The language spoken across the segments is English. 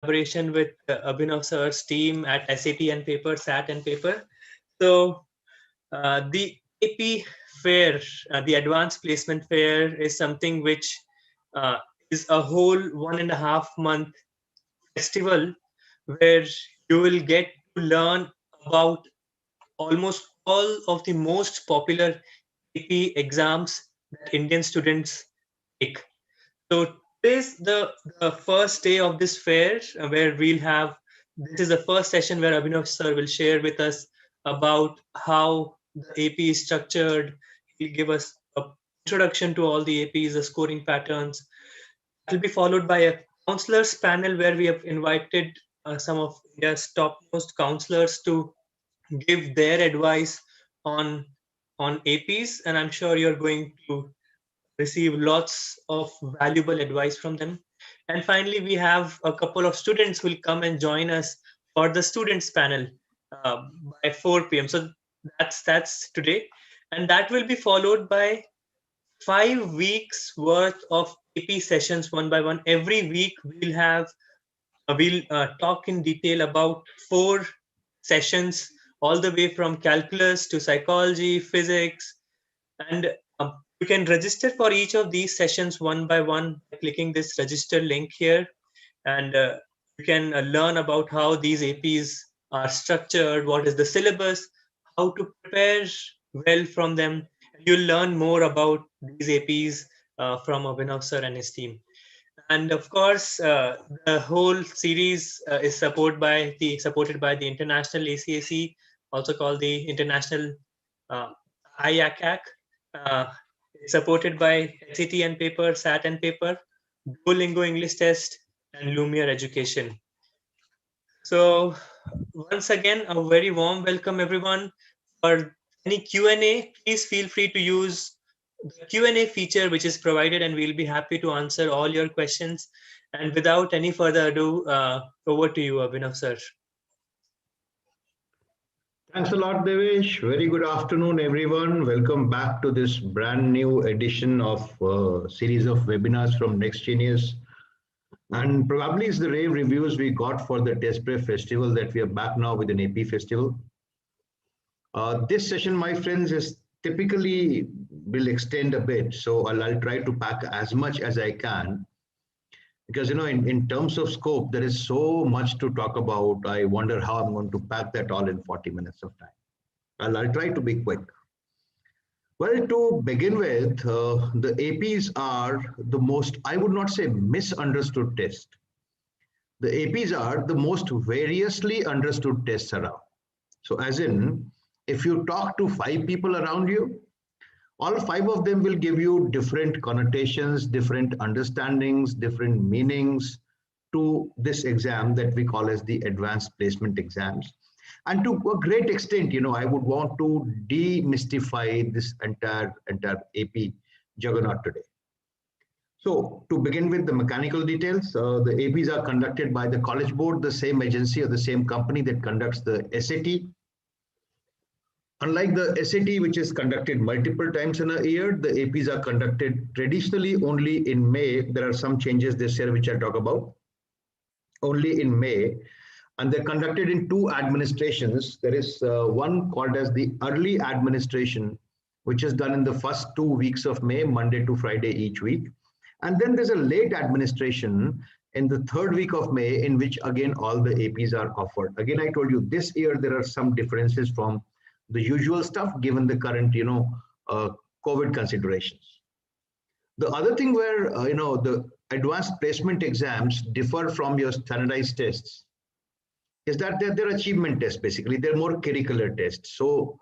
collaboration with Abhinav sir's team at SAT and Paper, SAT and Paper. So the AP fair, the Advanced Placement Fair, is something which uh, is a whole 1.5 month festival where you will get to learn about almost all of the most popular AP exams that Indian students take. So today's the first day of this fair where we'll have this is the first session where Abhinav sir will share with us about how the AP is structured. He'll give us a introduction to all the APs, the scoring patterns. It will be followed by a counselors panel where we have invited some of India's topmost counselors to give their advice on APs, and I'm sure you're going to receive lots of valuable advice from them. And finally, we have a couple of students who will come and join us for the students panel uh, by 4 p.m. So that's today, and that will be followed by 5 weeks worth of AP sessions one by one. Every week we'll talk in detail about 4 sessions, all the way from calculus to psychology, physics, and you can register for each of these sessions one by one by clicking this register link here, and you can learn about how these APs are structured, what is the syllabus, how to prepare well from them. You'll learn more about these APs from Abhinav sir and his team. And of course, the whole series is supported by the International ACAC, also called the International uh, IACAC. Uh, it's supported by SAT and Paper, SAT and Paper, Duolingo English Test, and Lumiere Education. So once again, a very warm welcome, everyone. For any Q&A, please feel free to use the Q&A feature which is provided, and we'll be happy to answer all your questions. And without any further ado, over to you, Abhinav sir. Thanks a lot, Devesh. Very good afternoon, everyone. Welcome back to this brand new edition of series of webinars from Next Genius. And probably it's the rave reviews we got for the Test Prep Festival that we are back now with an AP Festival. This session, my friends, is typically will extend a bit. So I'll try to pack as much as I can. Because, in terms of scope, there is so much to talk about. I wonder how I'm going to pack that all in 40 minutes of time. I'll try to be quick. Well, to begin with, the APs are the most, I would not say misunderstood test. The APs are the most variously understood tests around. So as in, if you talk to 5 people around you, all 5 of them will give you different connotations, different understandings, different meanings to this exam that we call as the advanced placement exams. And to a great extent, I would want to demystify this entire AP juggernaut today. So to begin with the mechanical details, the APs are conducted by the College Board, the same agency or the same company that conducts the SAT. Unlike the SAT, which is conducted multiple times in a year, the APs are conducted traditionally only in May. There are some changes this year, which I'll talk about, only in May. And they're conducted in 2 administrations. There is one called as the early administration, which is done in the first 2 weeks of May, Monday to Friday each week. And then there's a late administration in the 3rd week of May, in which again, all the APs are offered. Again, I told you this year, there are some differences from the usual stuff, given the current, COVID considerations. The other thing where, the advanced placement exams differ from your standardized tests is that they're achievement tests, basically. They're more curricular tests. So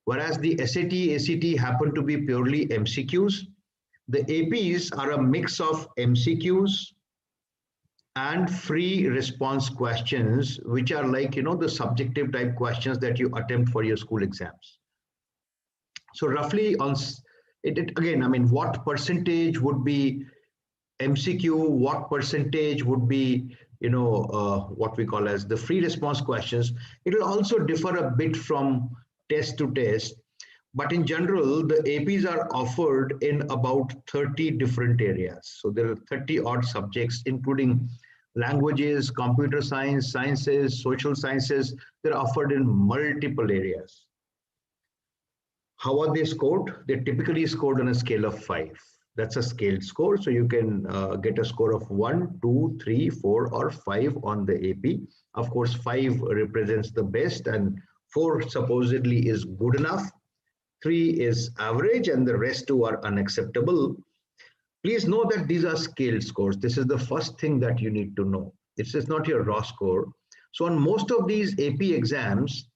whereas the SAT, ACT happen to be purely MCQs, the APs are a mix of MCQs and free response questions, which are like, the subjective type questions that you attempt for your school exams. So roughly on it again, what percentage would be MCQ, what percentage would be, what we call as the free response questions. It will also differ a bit from test to test. But in general, the APs are offered in about 30 different areas. So there are 30 odd subjects, including languages, computer science, sciences, social sciences. They're offered in multiple areas. How are they scored? They're typically scored on a scale of 5. That's a scaled score. So you can get a score of 1, 2, 3, 4, or 5 on the AP. Of course, 5 represents the best and 4 supposedly is good enough. 3 is average and the rest 2 are unacceptable. Please know that these are scaled scores. This is the first thing that you need to know. This is not your raw score. So on most of these AP exams,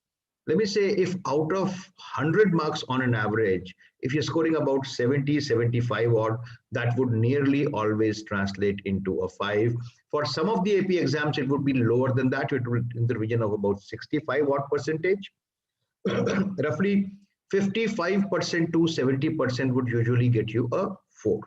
let me say if out of 100 marks on an average, if you're scoring about 70, 75 odd, that would nearly always translate into a 5. For some of the AP exams, it would be lower than that. It would in the region of about 65 odd percentage. Roughly 55% to 70% would usually get you a 4.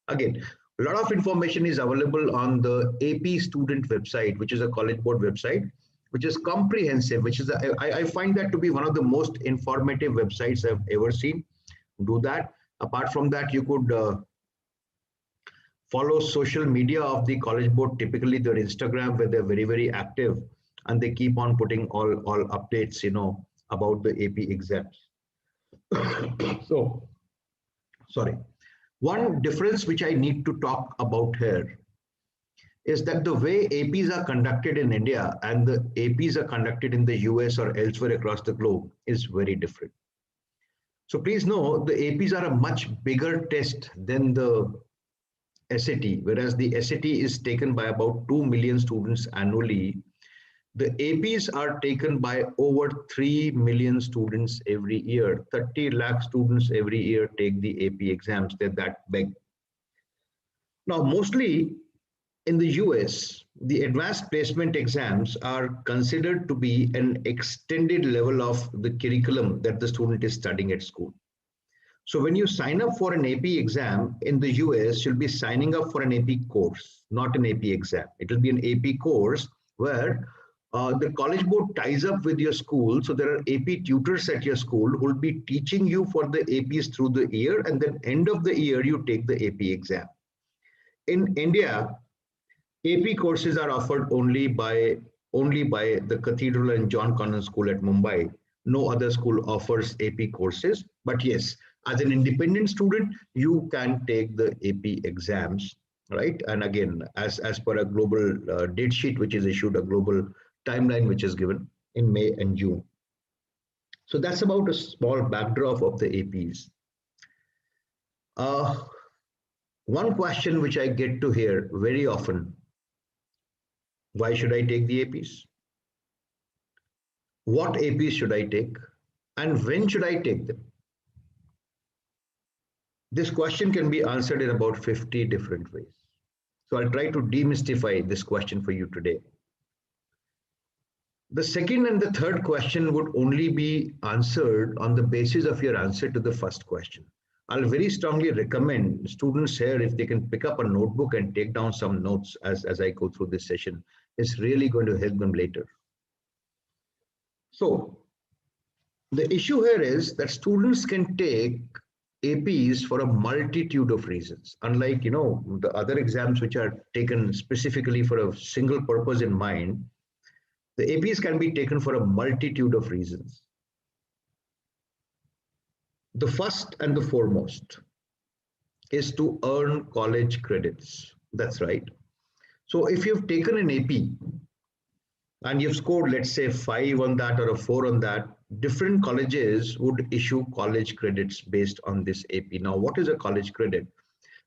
Again, a lot of information is available on the AP student website, which is a College Board website, which is comprehensive, which is, I find that to be one of the most informative websites I've ever seen. Do that. Apart from that, you could follow social media of the College Board, typically their Instagram, where they're very, very active and they keep on putting all updates, about the AP exams. So, sorry. One difference which I need to talk about here is that the way APs are conducted in India and the APs are conducted in the US or elsewhere across the globe is very different. So please know the APs are a much bigger test than the SAT, whereas the SAT is taken by about 2 million students annually. The APs are taken by over 3 million students every year. 30 lakh students every year take the AP exams. They're that big. Now, mostly in the US, the advanced placement exams are considered to be an extended level of the curriculum that the student is studying at school. So when you sign up for an AP exam in the US, you'll be signing up for an AP course, not an AP exam. It will be an AP course where the College Board ties up with your school. So there are AP tutors at your school who will be teaching you for the APs through the year, and then end of the year, you take the AP exam. In India, AP courses are offered only by the Cathedral and John Connon School at Mumbai. No other school offers AP courses. But yes, as an independent student, you can take the AP exams, right? And again, as per a global date sheet, which is issued, a global timeline which is given in May and June. So that's about a small backdrop of the APs. One question which I get to hear very often: why should I take the APs? What APs should I take? And when should I take them? This question can be answered in about 50 different ways. So I'll try to demystify this question for you today. The second and the third question would only be answered on the basis of your answer to the first question. I'll very strongly recommend students here, if they can pick up a notebook and take down some notes as I go through this session, it's really going to help them later. So the issue here is that students can take APs for a multitude of reasons. Unlike, the other exams which are taken specifically for a single purpose in mind, the APs can be taken for a multitude of reasons. The first and the foremost is to earn college credits. That's right. So if you've taken an AP and you've scored, let's say, 5 on that or a 4 on that, different colleges would issue college credits based on this AP. Now, what is a college credit?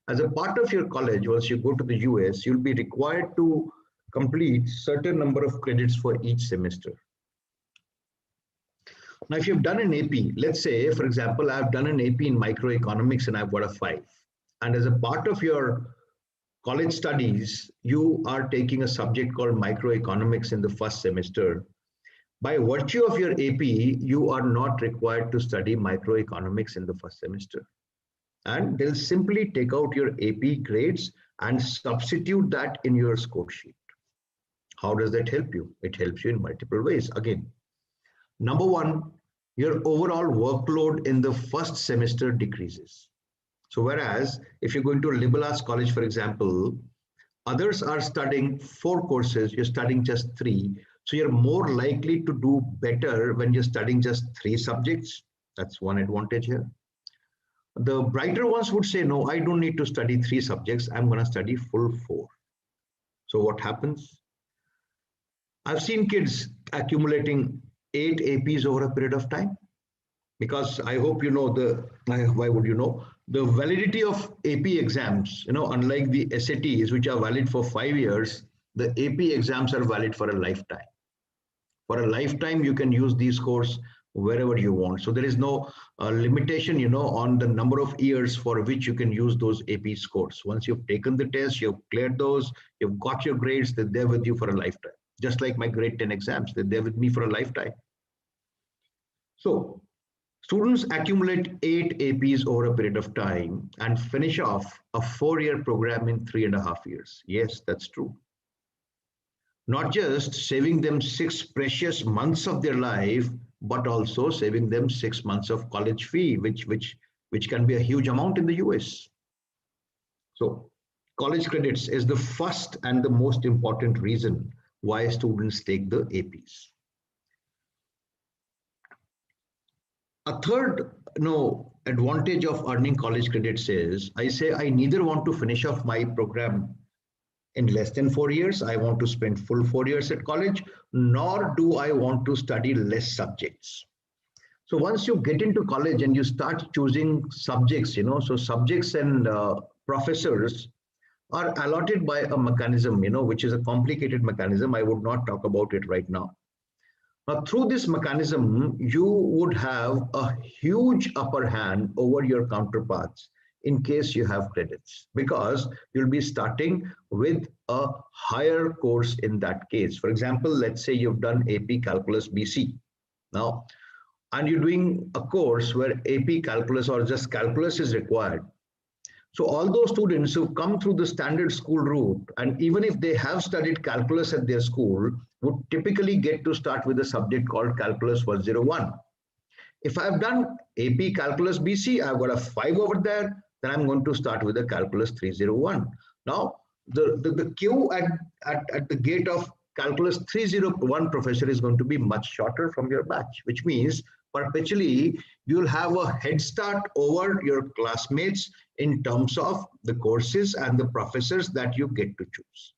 As a part of your college, once you go to the US, you'll be required to complete certain number of credits for each semester. Now, if you've done an AP, let's say, for example, I've done an AP in microeconomics and I've got a 5. And as a part of your college studies, you are taking a subject called microeconomics in the first semester. By virtue of your AP, you are not required to study microeconomics in the first semester. And they'll simply take out your AP grades and substitute that in your score sheet. How does that help you? It helps you in multiple ways. Again, number one, your overall workload in the first semester decreases. So whereas if you're going to a liberal arts college, for example, Others are studying 4 courses, you're studying just 3. So you're more likely to do better when you're studying just 3 subjects. That's one advantage here. The brighter ones would say, no, I don't need to study 3 subjects. I'm going to study full 4. So what happens? I've seen kids accumulating 8 APs over a period of time, because I hope you know why would you know? The validity of AP exams, unlike the SATs, which are valid for 5 years, the AP exams are valid for a lifetime. For a lifetime, you can use these scores wherever you want. So there is no limitation, on the number of years for which you can use those AP scores. Once you've taken the test, you've cleared those, you've got your grades, they're there with you for a lifetime. Just like my grade 10 exams, they're there with me for a lifetime. So students accumulate 8 APs over a period of time and finish off a 4-year program in 3.5 years. Yes, that's true. Not just saving them 6 precious months of their life, but also saving them 6 months of college fee, which can be a huge amount in the US. So college credits is the first and the most important reason why students take the APs. A third advantage of earning college credits is, I say I neither want to finish off my program in less than 4 years, I want to spend full 4 years at college, nor do I want to study less subjects. So once you get into college and you start choosing subjects, so subjects and professors are allotted by a mechanism, which is a complicated mechanism. I would not talk about it right now. Now, through this mechanism, you would have a huge upper hand over your counterparts in case you have credits, because you'll be starting with a higher course in that case. For example, let's say you've done AP Calculus BC now, and you're doing a course where AP Calculus or just Calculus is required. So all those students who come through the standard school route, and even if they have studied calculus at their school, would typically get to start with a subject called Calculus 101. If I've done AP Calculus BC, I've got a 5 over there, then I'm going to start with a Calculus 301. Now, the queue at the gate of Calculus 301 professor is going to be much shorter from your batch, which means perpetually you'll have a head start over your classmates in terms of the courses and the professors that you get to choose,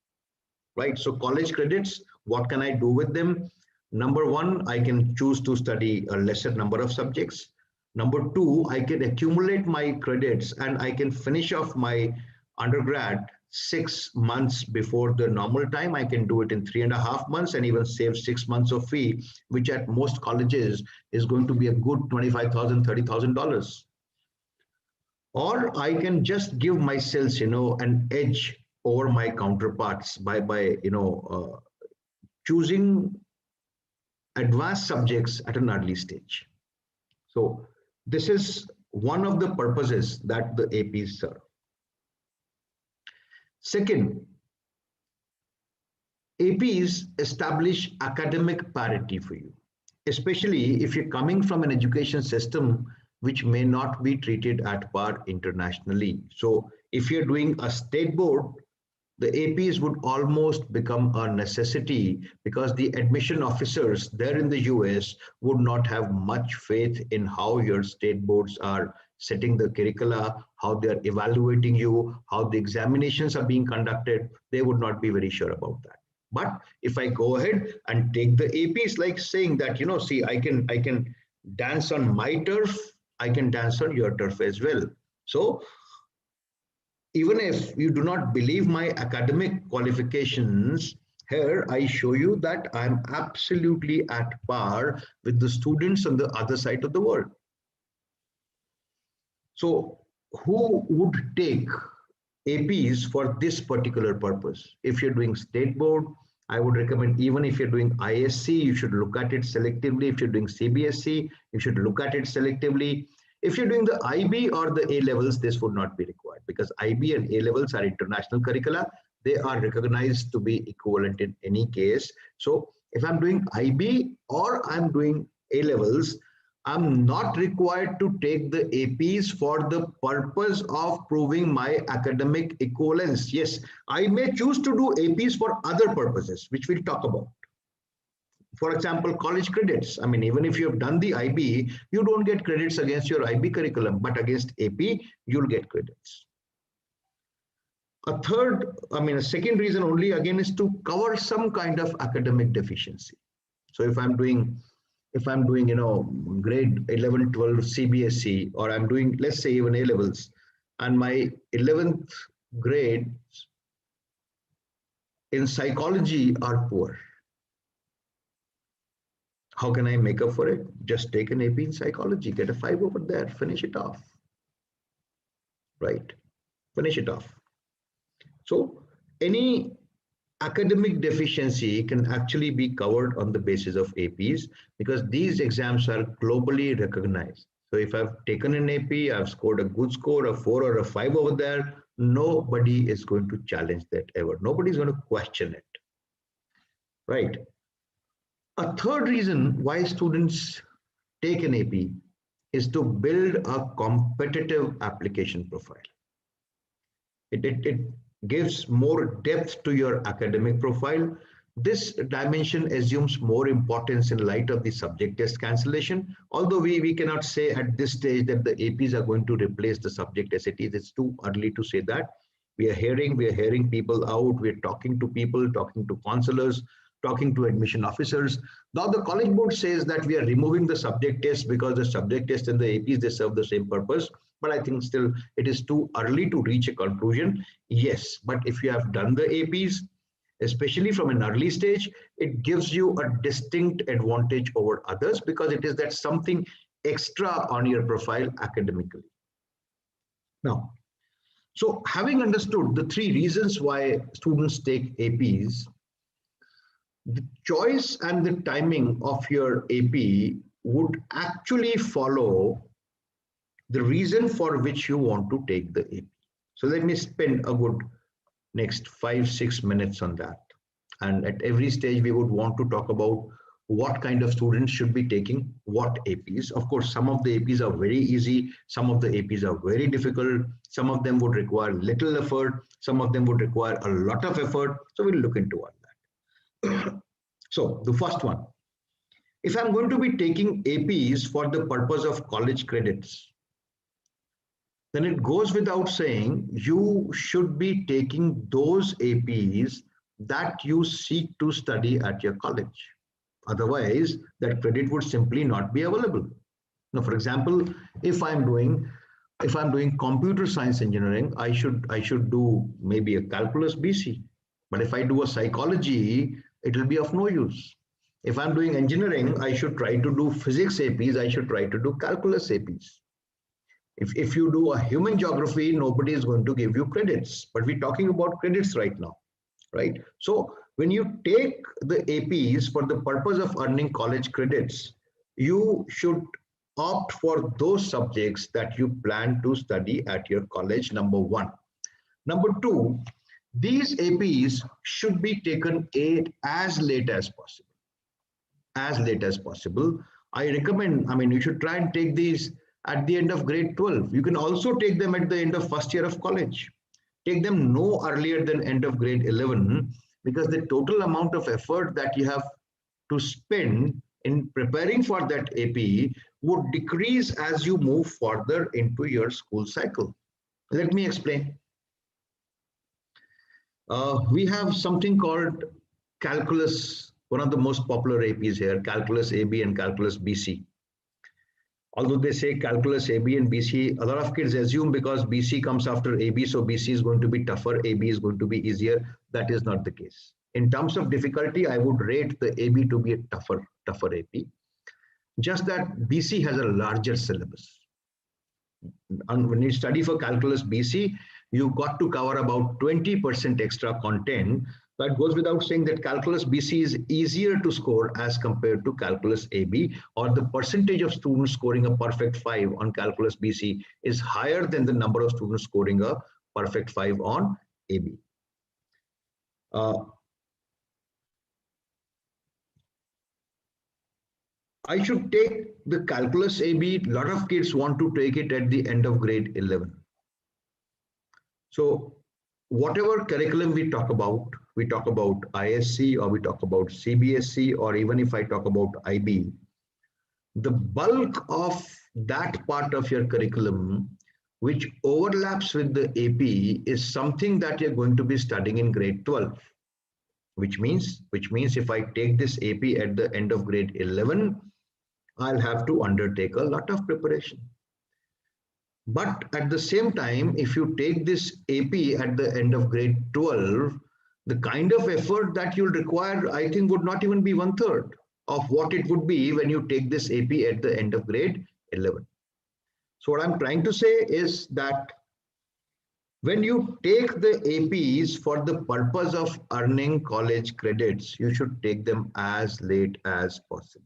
right? So college credits, what can I do with them? Number one, I can choose to study a lesser number of subjects. Number two, I can accumulate my credits and I can finish off my undergrad 6 months before the normal time. I can do it in 3.5 months and even save 6 months of fee, which at most colleges is going to be a good $25,000, $30,000. Or I can just give myself, an edge over my counterparts by choosing advanced subjects at an early stage. So this is one of the purposes that the APs serve. Second, APs establish academic parity for you, especially if you're coming from an education system which may not be treated at par internationally. So if you're doing a state board, the APs would almost become a necessity, because the admission officers there in the US would not have much faith in how your state boards are setting the curricula, how they're evaluating you, how the examinations are being conducted. They would not be very sure about that. But if I go ahead and take the APs, like saying that, see, I can dance on my turf, I can dance on your turf as well. So even if you do not believe my academic qualifications, here I show you that I'm absolutely at par with the students on the other side of the world. So who would take APs for this particular purpose? If you're doing state board, I would recommend, even if you're doing ISC, you should look at it selectively. If you're doing CBSC, you should look at it selectively. If you're doing the IB or the A levels, this would not be required, because IB and A levels are international curricula. They are recognized to be equivalent in any case. So if I'm doing IB or I'm doing A levels, I'm not required to take the APs for the purpose of proving my academic equivalence. Yes, I may choose to do APs for other purposes, which we'll talk about. For example, college credits. I mean, even if you have done the IB, you don't get credits against your IB curriculum, but against AP, you'll get credits. A second reason only again is to cover some kind of academic deficiency. So if I'm doing, grade 11, 12 CBSE, or I'm doing, let's say even A levels, and my 11th grade in psychology are poor. How can I make up for it? Just take an AP in psychology, get a 5 over there, finish it off. Right? Finish it off. So any academic deficiency can actually be covered on the basis of APs because these exams are globally recognized. So if I've taken an AP, I've scored a good score, a 4 or a 5 over there, nobody is going to challenge that ever. Nobody's going to question it. Right? A third reason why students take an AP is to build a competitive application profile. It gives more depth to your academic profile. This dimension assumes more importance in light of the subject test cancellation. Although we cannot say at this stage that the APs are going to replace the subject SATs. It's too early to say that. We are hearing people out. We're talking to people, talking to counselors, talking to admission officers. Now the college board says that we are removing the subject test because the subject test and the APs, they serve the same purpose. But I think still it is too early to reach a conclusion. Yes, but if you have done the APs, especially from an early stage, it gives you a distinct advantage over others because it is that something extra on your profile academically. Now, so having understood the 3 reasons why students take APs, the choice and the timing of your AP would actually follow the reason for which you want to take the AP. So let me spend a good next 5-6 minutes on that. And at every stage, we would want to talk about what kind of students should be taking what APs. Of course, some of the APs are very easy. Some of the APs are very difficult. Some of them would require little effort. Some of them would require a lot of effort. So we'll look into all that. So the first one, if I'm going to be taking APs for the purpose of college credits, then it goes without saying you should be taking those APs that you seek to study at your college. Otherwise, that credit would simply not be available. Now, for example, if I'm doing computer science engineering, I should do maybe a calculus BC. But if I do a psychology, it will be of no use. If I'm doing engineering, I should try to do physics APs, I should try to do calculus APs. If you do a human geography, nobody is going to give you credits, but we're talking about credits right now, right? So when you take the APs for the purpose of earning college credits, you should opt for those subjects that you plan to study at your college, number 1. Number 2, these APs should be taken as late as possible. As late as possible. I recommend, you should try and take these at the end of grade 12. You can also take them at the end of first year of college. Take them no earlier than end of grade 11 because the total amount of effort that you have to spend in preparing for that AP would decrease as you move further into your school cycle. Let me explain. We have something called calculus, one of the most popular APs here, calculus AB and calculus BC. Although they say calculus AB and BC, a lot of kids assume because BC comes after AB, so BC is going to be tougher, AB is going to be easier. That is not the case. In terms of difficulty, I would rate the AB to be a tougher AP. Just that BC has a larger syllabus. And when you study for calculus BC, you got to cover about 20% extra content. That goes without saying that calculus BC is easier to score as compared to calculus AB, or the percentage of students scoring a perfect 5 on calculus BC is higher than the number of students scoring a perfect 5 on AB. I should take the calculus AB. A lot of kids want to take it at the end of grade 11. So whatever curriculum we talk about ISC or we talk about CBSE, or even if I talk about IB, the bulk of that part of your curriculum which overlaps with the AP is something that you're going to be studying in grade 12, which means if I take this AP at the end of grade 11, I'll have to undertake a lot of preparation. But at the same time, if you take this AP at the end of grade 12, the kind of effort that you'll require, I think, would not even be 1/3 of what it would be when you take this AP at the end of grade 11. So what I'm trying to say is that when you take the APs for the purpose of earning college credits, you should take them as late as possible.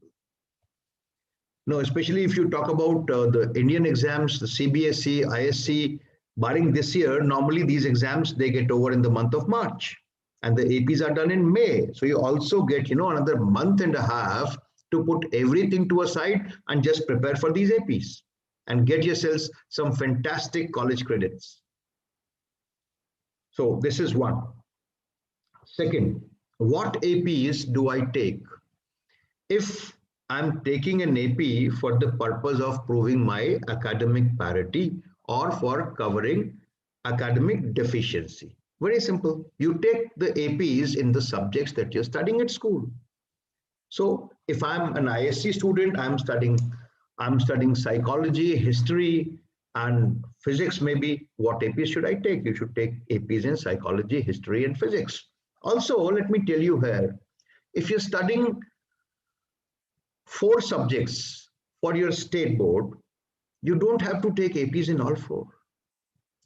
No, especially if you talk about the Indian exams, the CBSE, ISC, barring this year, normally these exams, they get over in the month of March and the APs are done in May. So you also get, another month and a half to put everything to a side and just prepare for these APs and get yourselves some fantastic college credits. So this is one. Second, what APs do I take? If I'm taking an AP for the purpose of proving my academic parity or for covering academic deficiency. Very simple. You take the APs in the subjects that you're studying at school. So if I'm an ISC student, I'm studying psychology, history, and physics. Maybe what APs should I take? You should take APs in psychology, history, and physics. Also, let me tell you here, if you're studying 4 subjects for your state board, you don't have to take APs in all 4.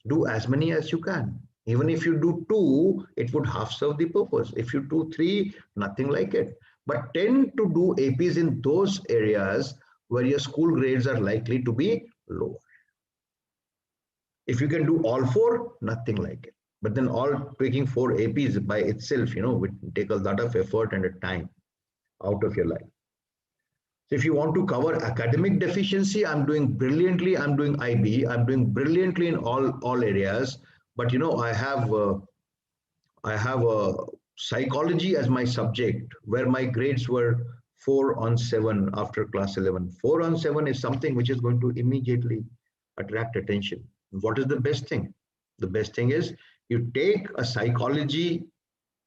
Do as many as you can. Even if you do 2, it would half serve the purpose. If you do 3, nothing like it. But tend to do APs in those areas where your school grades are likely to be lower. If you can do all 4, nothing like it. But then all taking 4 APs by itself, would take a lot of effort and a time out of your life. So if you want to cover academic deficiency, I'm doing brilliantly. I'm doing IB. I'm doing brilliantly in all areas. But I have a psychology as my subject where my grades were 4 on 7 after class 11. 4 on 7 is something which is going to immediately attract attention. What is the best thing? The best thing is you take a psychology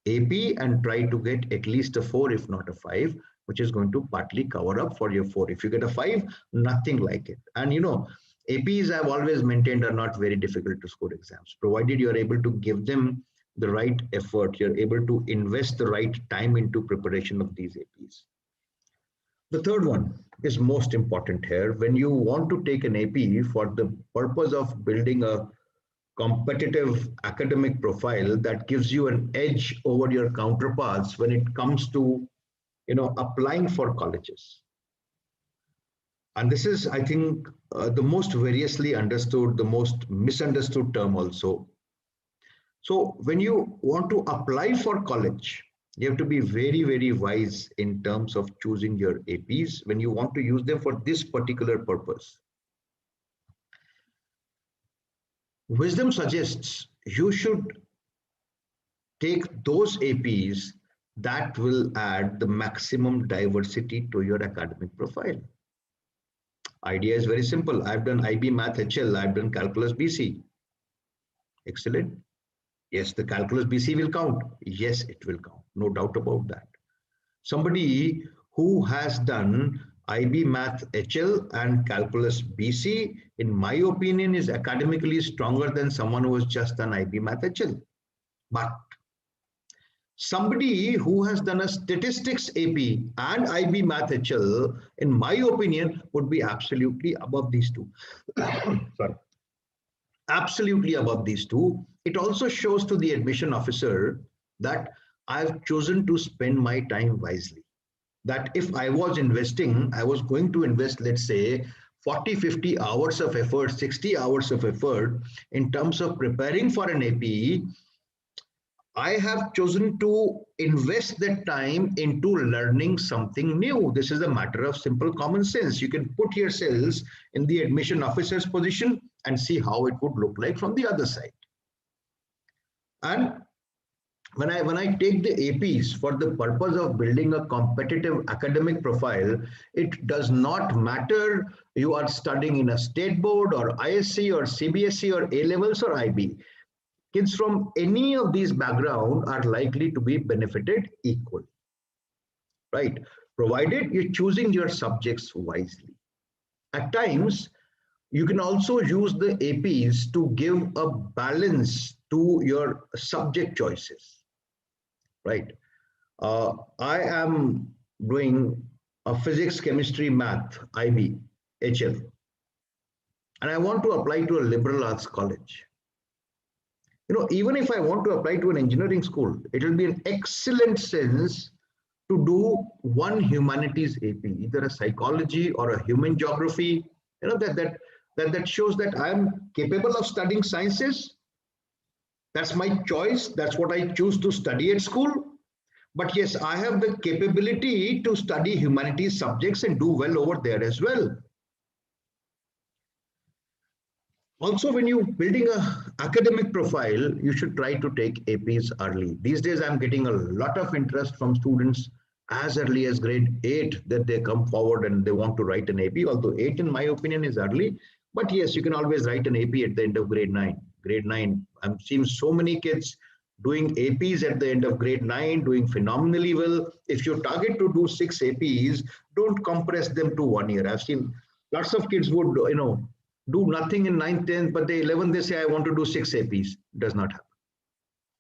AP and try to get at least a 4, if not a 5, which is going to partly cover up for your 4. If you get a 5, nothing like it. And APs I've always maintained are not very difficult to score exams, provided you're able to give them the right effort, you're able to invest the right time into preparation of these APs. The third one is most important here. When you want to take an AP for the purpose of building a competitive academic profile that gives you an edge over your counterparts when it comes to applying for colleges. And this is, I think, the most variously understood, the most misunderstood term also. So when you want to apply for college, you have to be very, very wise in terms of choosing your APs when you want to use them for this particular purpose. Wisdom suggests you should take those APs that will add the maximum diversity to your academic profile. Idea is very simple. I've done IB Math HL, I've done Calculus BC. Excellent. Yes, the Calculus BC will count. Yes, it will count. No doubt about that. Somebody who has done IB Math HL and Calculus BC, in my opinion, is academically stronger than someone who has just done IB Math HL. But somebody who has done a statistics AP and IB Math HL, in my opinion, would be absolutely above these two. Sorry. Absolutely above these two. It also shows to the admission officer that I've chosen to spend my time wisely. That if I was investing, I was going to invest, let's say, 40, 50 hours of effort, 60 hours of effort in terms of preparing for an AP. I have chosen to invest that time into learning something new. This is a matter of simple common sense. You can put yourselves in the admission officer's position and see how it would look like from the other side. And when I take the APs for the purpose of building a competitive academic profile, it does not matter you are studying in a state board or ISC or CBSE or A levels or IB. Kids from any of these backgrounds are likely to be benefited equally, right? Provided you're choosing your subjects wisely. At times, you can also use the APs to give a balance to your subject choices, right? I am doing a physics, chemistry, math, IB, HL, and I want to apply to a liberal arts college. Even if I want to apply to an engineering school, it will be an excellent sense to do one humanities AP, either a psychology or a human geography. That shows that I am capable of studying sciences. That's my choice. That's what I choose to study at school. But yes, I have the capability to study humanities subjects and do well over there as well. Also, when you're building a academic profile, you should try to take APs early. These days, I'm getting a lot of interest from students as early as grade 8 that they come forward and they want to write an AP, although 8 in my opinion is early. But yes, you can always write an AP at the end of grade 9. Grade 9, I'm seeing so many kids doing APs at the end of grade 9, doing phenomenally well. If you target to do 6 APs, don't compress them to 1 year. I've seen lots of kids would, do nothing in 9th, 10th, but the 11th, they say, I want to do 6 APs. Does not happen.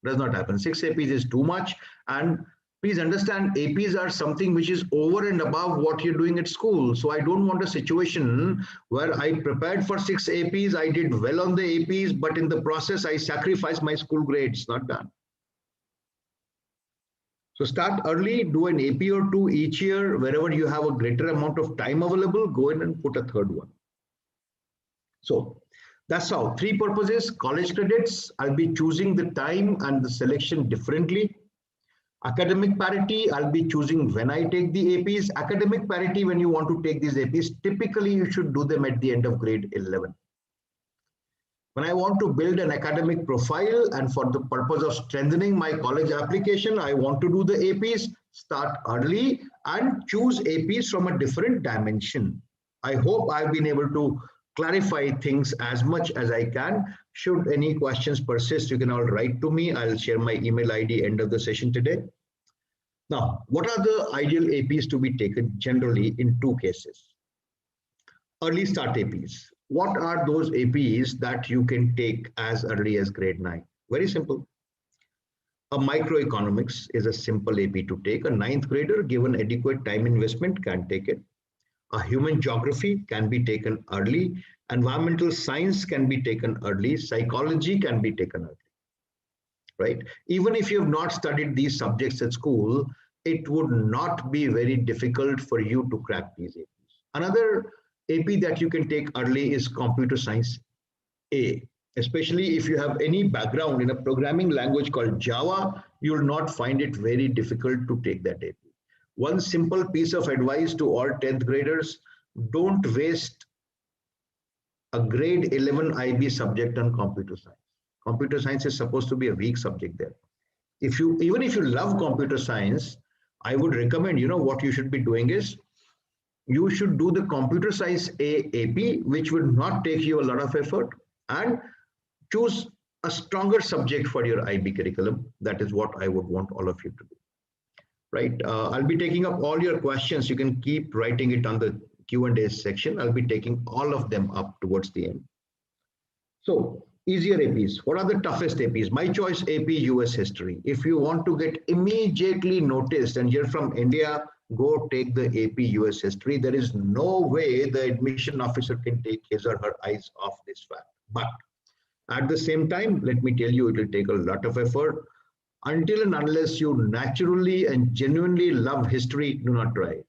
Does not happen. 6 APs is too much. And please understand, APs are something which is over and above what you're doing at school. So I don't want a situation where I prepared for 6 APs, I did well on the APs, but in the process, I sacrificed my school grades. Not done. So start early, do an AP or 2 each year. Wherever you have a greater amount of time available, go in and put a third one. So that's how. 3 purposes: college credits, I'll be choosing the time and the selection differently. Academic parity, I'll be choosing when I take the APs. Academic parity, when you want to take these APs, typically you should do them at the end of grade 11. When I want to build an academic profile and for the purpose of strengthening my college application, I want to do the APs, start early and choose APs from a different dimension. I hope I've been able to clarify things as much as I can. Should any questions persist, you can all write to me. I'll share my email ID end of the session today. Now, what are the ideal APs to be taken generally in 2 cases? Early start APs. What are those APs that you can take as early as grade 9? Very simple. A microeconomics is a simple AP to take. A 9th grader, given adequate time investment, can take it. A human geography can be taken early. Environmental science can be taken early. Psychology can be taken early, right? Even if you have not studied these subjects at school, it would not be very difficult for you to crack these APs. Another AP that you can take early is computer science A. Especially if you have any background in a programming language called Java, you will not find it very difficult to take that AP. One simple piece of advice to all 10th graders: don't waste a grade 11 IB subject on computer science. Computer science is supposed to be a weak subject there. Even if you love computer science, I would recommend, what you should be doing is, you should do the computer science AP, which will not take you a lot of effort, and choose a stronger subject for your IB curriculum. That is what I would want all of you to do. Right? I'll be taking up all your questions. You can keep writing it on the Q&A section. I'll be taking all of them up towards the end. So easier APs. What are the toughest APs? My choice AP US history. If you want to get immediately noticed and you're from India, go take the AP US history. There is no way the admission officer can take his or her eyes off this fact. But at the same time, let me tell you, it will take a lot of effort. Until and unless you naturally and genuinely love history, do not try it.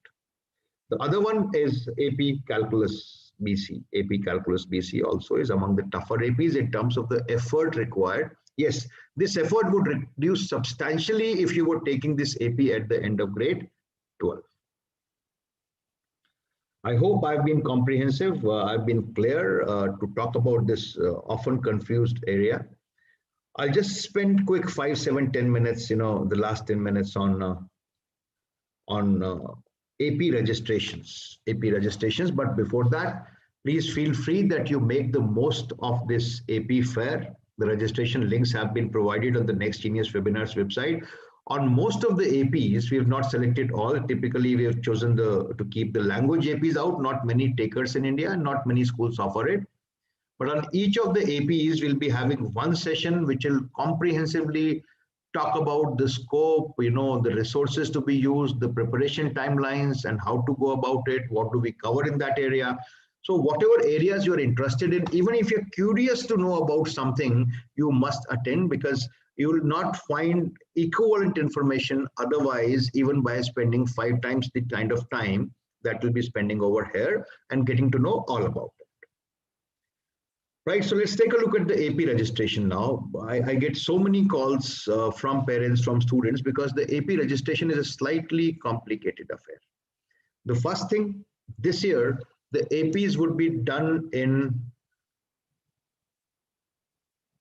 The other one is AP Calculus BC. AP Calculus BC also is among the tougher APs in terms of the effort required. Yes, this effort would reduce substantially if you were taking this AP at the end of grade 12. I hope I've been comprehensive. I've been clear to talk about this often confused area. I'll just spend quick 5, 7, 10 minutes, the last 10 minutes on AP registrations. But before that, please feel free that you make the most of this AP fair. The registration links have been provided on the Next Genius Webinars website. On most of the APs, we have not selected all. Typically, we have chosen to keep the language APs out. Not many takers in India, and not many schools offer it. But on each of the APs, we'll be having one session which will comprehensively talk about the scope, the resources to be used, the preparation timelines, and how to go about it. What do we cover in that area? So whatever areas you're interested in, even if you're curious to know about something, you must attend, because you will not find equivalent information otherwise, even by spending 5 times the kind of time that we'll be spending over here and getting to know all about it. Right, so let's take a look at the AP registration now. I get so many calls from parents, from students, because the AP registration is a slightly complicated affair. The first thing, this year, the APs would be done in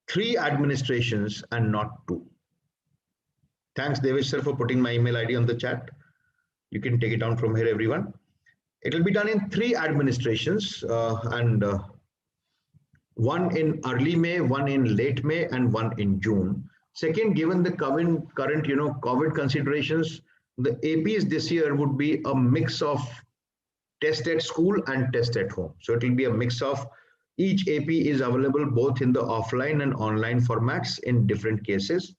3 administrations and not 2. Thanks, Devesh sir, for putting my email ID on the chat. You can take it down from here, everyone. It will be done in 3 administrations, one in early May, one in late May, and one in June. Second, given the current COVID considerations, the APs this year would be a mix of test at school and test at home. So it will be a mix of each AP is available both in the offline and online formats in different cases.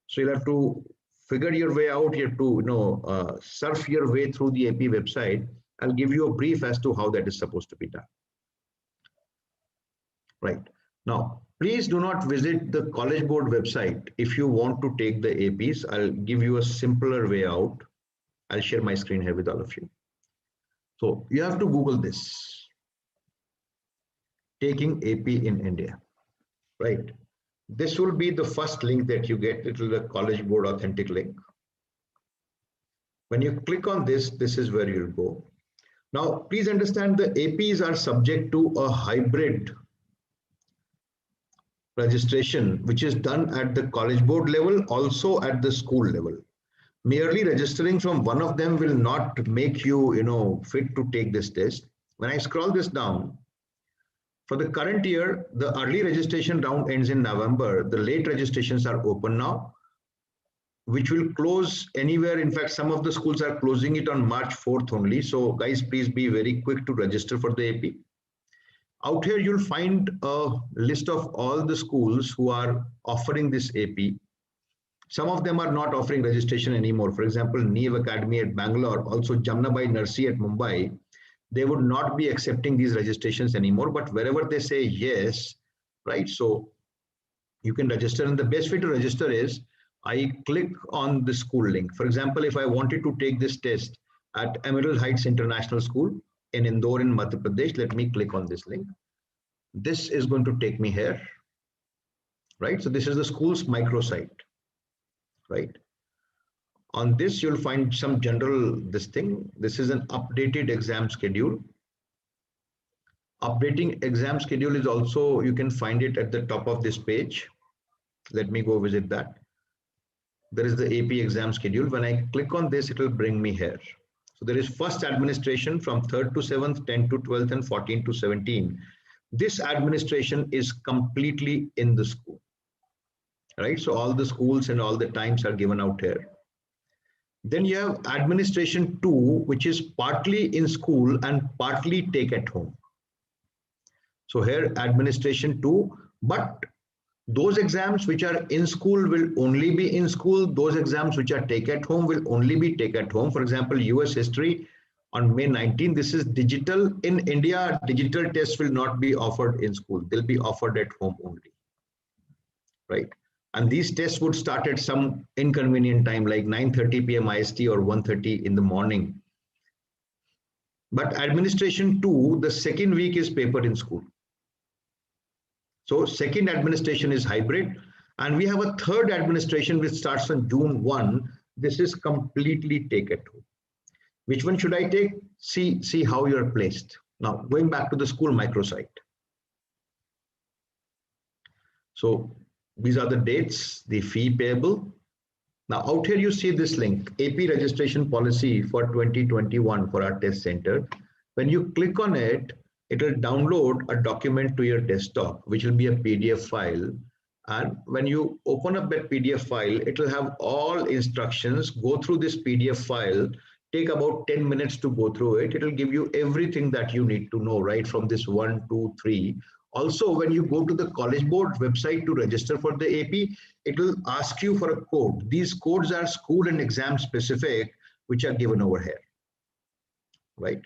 So you'll have to figure your way out. You have to surf your way through the AP website. I'll give you a brief as to how that is supposed to be done. Right. Now, please do not visit the College Board website if you want to take the APs. I'll give you a simpler way out. I'll share my screen here with all of you. So you have to Google this, taking AP in India, right? This will be the first link that you get. It will be the College Board authentic link. When you click on this, this is where you'll go. Now, please understand the APs are subject to a hybrid registration, which is done at the College Board level, also at the school level. Merely registering from one of them will not make you, fit to take this test. When I scroll this down, for the current year, the early registration round ends in November. The late registrations are open now, which will close anywhere. In fact, some of the schools are closing it on March 4th only. So guys, please be very quick to register for the AP. Out here, you'll find a list of all the schools who are offering this AP. Some of them are not offering registration anymore. For example, Neve Academy at Bangalore, also Jamnabai Nursery at Mumbai, they would not be accepting these registrations anymore. But wherever they say yes, right, so you can register. And the best way to register is I click on the school link. For example, if I wanted to take this test at Emerald Heights International School in Indore in Madhya Pradesh, let me click on this link. This is going to take me here, right? So this is the school's microsite, right? On this, you'll find some general this thing. This is an updated exam schedule. Updating exam schedule is also, you can find it at the top of this page. Let me go visit that. There is the AP exam schedule. When I click on this, it will bring me here. So there is first administration from 3rd to 7th, 10th to 12th, and 14th to 17. This administration is completely in the school, right? So all the schools and all the times are given out here. Then you have administration 2, which is partly in school and partly take at home. So here administration 2, but those exams which are in school will only be in school. Those exams which are take at home will only be take at home. For example, US history on May 19, this is digital. In India, digital tests will not be offered in school. They'll be offered at home only, right? And these tests would start at some inconvenient time like 9:30 p.m. IST or 1:30 in the morning. But administration 2, the second week is paper in school. So second administration is hybrid. And we have a third administration which starts on June 1. This is completely take at home. Which one should I take? See how you're placed. Now, going back to the school microsite. So these are the dates, the fee payable. Now out here you see this link, AP registration policy for 2021 for our test center. When you click on it, it will download a document to your desktop, which will be a PDF file. And when you open up that PDF file, it will have all instructions. Go through this PDF file, take about 10 minutes to go through it. It will give you everything that you need to know, right from this 1, 2, 3. Also, when you go to the College Board website to register for the AP, it will ask you for a code. These codes are school and exam specific, which are given over here, right?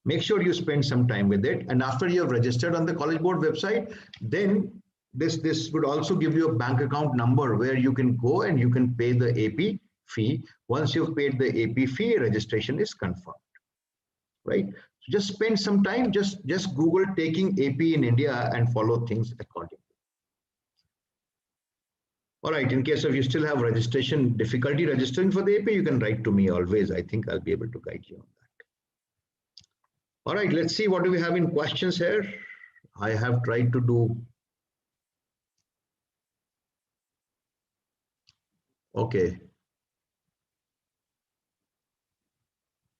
Make sure you spend some time with it. And after you have registered on the College Board website, then this would also give you a bank account number where you can go and you can pay the AP fee. Once you've paid the AP fee, registration is confirmed, right? So just spend some time, just Google taking AP in India and follow things accordingly. All right, in case of you still have registration difficulty registering for the AP, you can write to me always. I think I'll be able to guide you on that. All right, let's see what do we have in questions here. I have tried to do. Okay.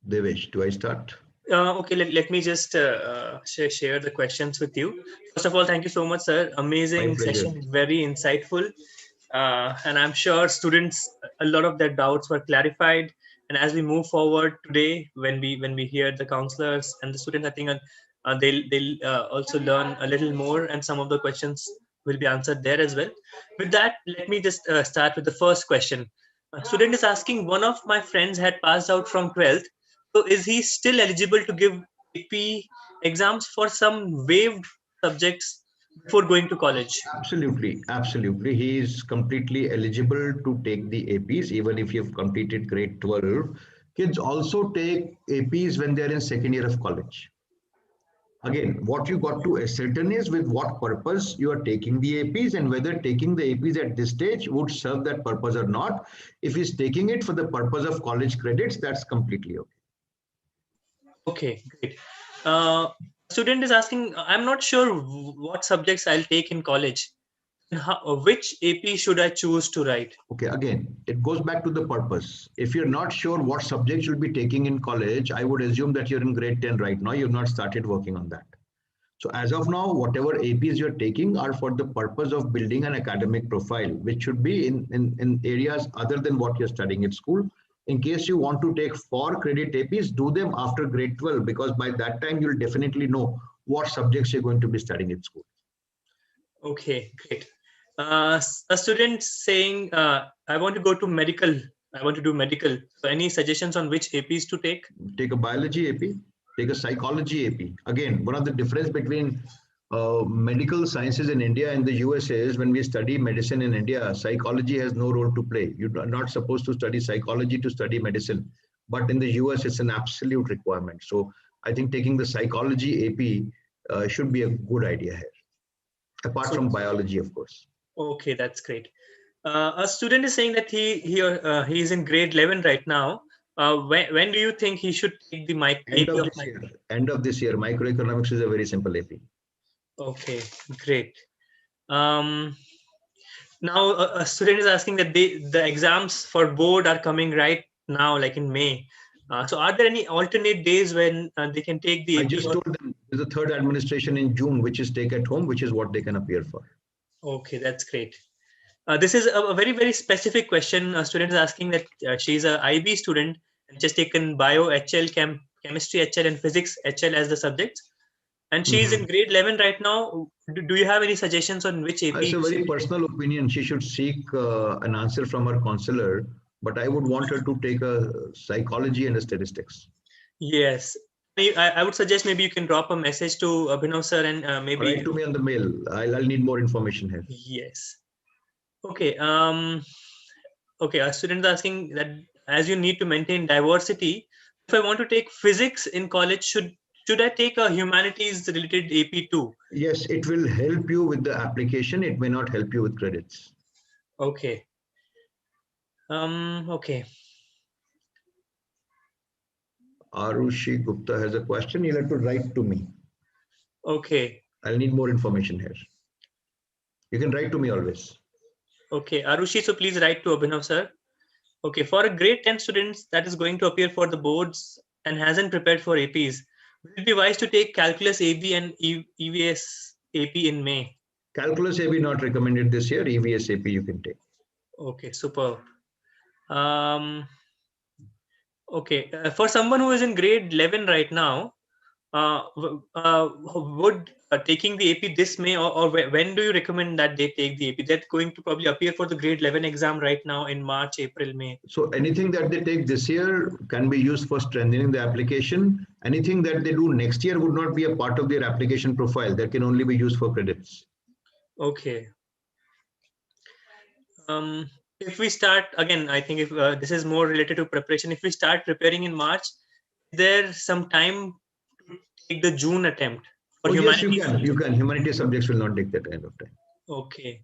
Devesh, do I start? Okay, let me just share the questions with you. First of all, thank you so much, sir. Amazing session, very insightful. And I'm sure students, a lot of their doubts were clarified. And as we move forward today, when we hear the counselors and the students, I think they'll also learn a little more, and some of the questions will be answered there as well. With that, let me just start with the first question. A student is asking, one of my friends had passed out from 12th. So is he still eligible to give AP exams for some waived subjects before going to college? Absolutely, absolutely. He is completely eligible to take the APs even if you've completed grade 12. Kids also take APs when they're in second year of college. Again, what you got to ascertain is with what purpose you are taking the APs and whether taking the APs at this stage would serve that purpose or not. If he's taking it for the purpose of college credits, that's completely okay. Okay, great. Student is asking, I'm not sure what subjects I'll take in college. Which AP should I choose to write? Okay, again, it goes back to the purpose. If you're not sure what subjects you'll be taking in college, I would assume that you're in grade 10 right now. You've not started working on that. So as of now, whatever APs you're taking are for the purpose of building an academic profile, which should be in areas other than what you're studying at school. In case you want to take 4 credit APs, do them after grade 12, because by that time you'll definitely know what subjects you're going to be studying at school. Okay, great. A student saying, I want to go to medical. I want to do medical. So any suggestions on which APs to take? Take a biology AP, take a psychology AP. Again, one of the difference between medical sciences in India and the USA is when we study medicine in India, psychology has no role to play. You're not supposed to study psychology to study medicine. But in the US, it's an absolute requirement. So I think taking the psychology AP should be a good idea here, apart from biology, of course. Okay, that's great. A student is saying that he is in grade 11 right now. When do you think he should take the End of this year. Microeconomics is a very simple AP. Okay, great. Now a student is asking that the exams for board are coming right now, like in May. So are there any alternate days when they can take the AP? I just told them there's a third administration in June, which is take at home, which is what they can appear for. Okay, that's great. This is a very, very specific question. A student is asking that she's a IB student and just taken bio HL, chemistry HL, and physics HL as the subjects. And she's in grade 11 right now. Do you have any suggestions on which AP? It's a very personal opinion. She should seek an answer from her counselor, but I would want her to take a psychology and a statistics. Yes. I would suggest maybe you can drop a message to Abhinav sir and maybe write to me on the mail. I'll need more information here. Yes. Okay. Okay. A student is asking that as you need to maintain diversity, if I want to take physics in college, should should I take a humanities related AP too? Yes, it will help you with the application. It may not help you with credits. Okay. Okay. Arushi Gupta has a question. You'll have to write to me. Okay. I'll need more information here. You can write to me always. Okay, Arushi, so please write to Abhinav sir. Okay, for a grade 10 students that is going to appear for the boards and hasn't prepared for APs, will it be wise to take Calculus AB and EVS AP in May? Calculus AB not recommended this year. EVS AP you can take. Okay, superb. Okay, for someone who is in grade 11 right now, would taking the AP this May or when do you recommend that they take the AP? They're going to probably appear for the grade 11 exam right now in March, April, May. So anything that they take this year can be used for strengthening the application. Anything that they do next year would not be a part of their application profile. That can only be used for credits. Okay. If we start again, I think if this is more related to preparation, if we start preparing in March, is there some time to take the June attempt for yes, humanities? you can. You can. Humanities subjects will not take that kind of time. Okay.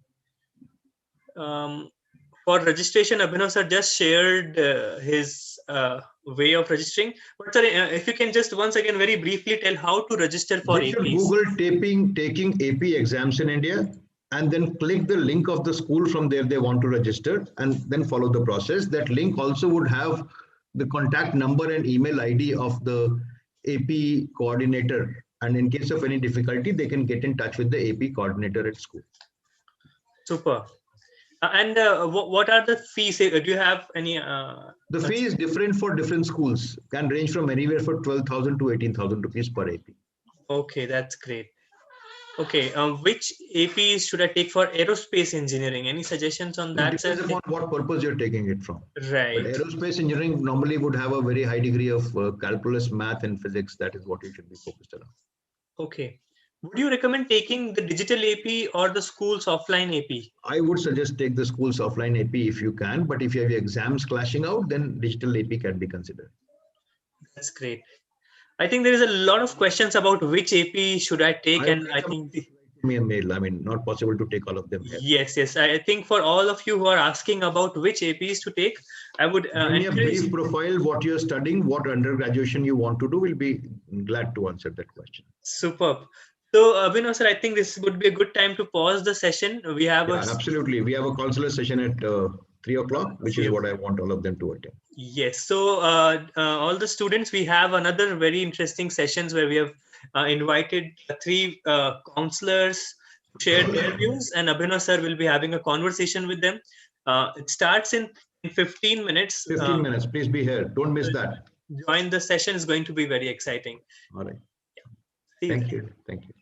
For registration, Abhinav sir just shared his way of registering. But sir, if you can just once again very briefly tell how to register for They should APs. Google taking AP exams in India and then click the link of the school from there they want to register and then follow the process. That link also would have the contact number and email ID of the AP coordinator. And in case of any difficulty, they can get in touch with the AP coordinator at school. Super. And what are the fees? Do you have any? The fee is different for different schools. Can range from anywhere for 12,000 to 18,000 rupees per AP. Okay, that's great. Okay, which APs should I take for aerospace engineering? Any suggestions on that? It depends upon what purpose you're taking it from. Right. But aerospace engineering normally would have a very high degree of calculus, math, and physics. That is what you should be focused on. Okay. Would you recommend taking the digital AP or the school's offline AP? I would suggest take the school's offline AP if you can, but if you have your exams clashing out, then digital AP can be considered. That's great. I think there is a lot of questions about which AP should I take, and I think me a mail. I mean, not possible to take all of them here. Yes. I think for all of you who are asking about which APs to take, I would give me a brief profile, what you're studying, what undergraduation you want to do. We'll be glad to answer that question. Superb. So, Abhinav sir, I think this would be a good time to pause the session. We have absolutely. We have a consular session at 3 o'clock, which is what I want all of them to attend. Yes. So, all the students, we have another very interesting sessions where we have invited 3 counselors to share their views, and Abhinav sir will be having a conversation with them. It starts in 15 minutes. 15 minutes. Please be here. Don't miss that. Join the session. Is going to be very exciting. All right. Yeah. Thank you. Thank you.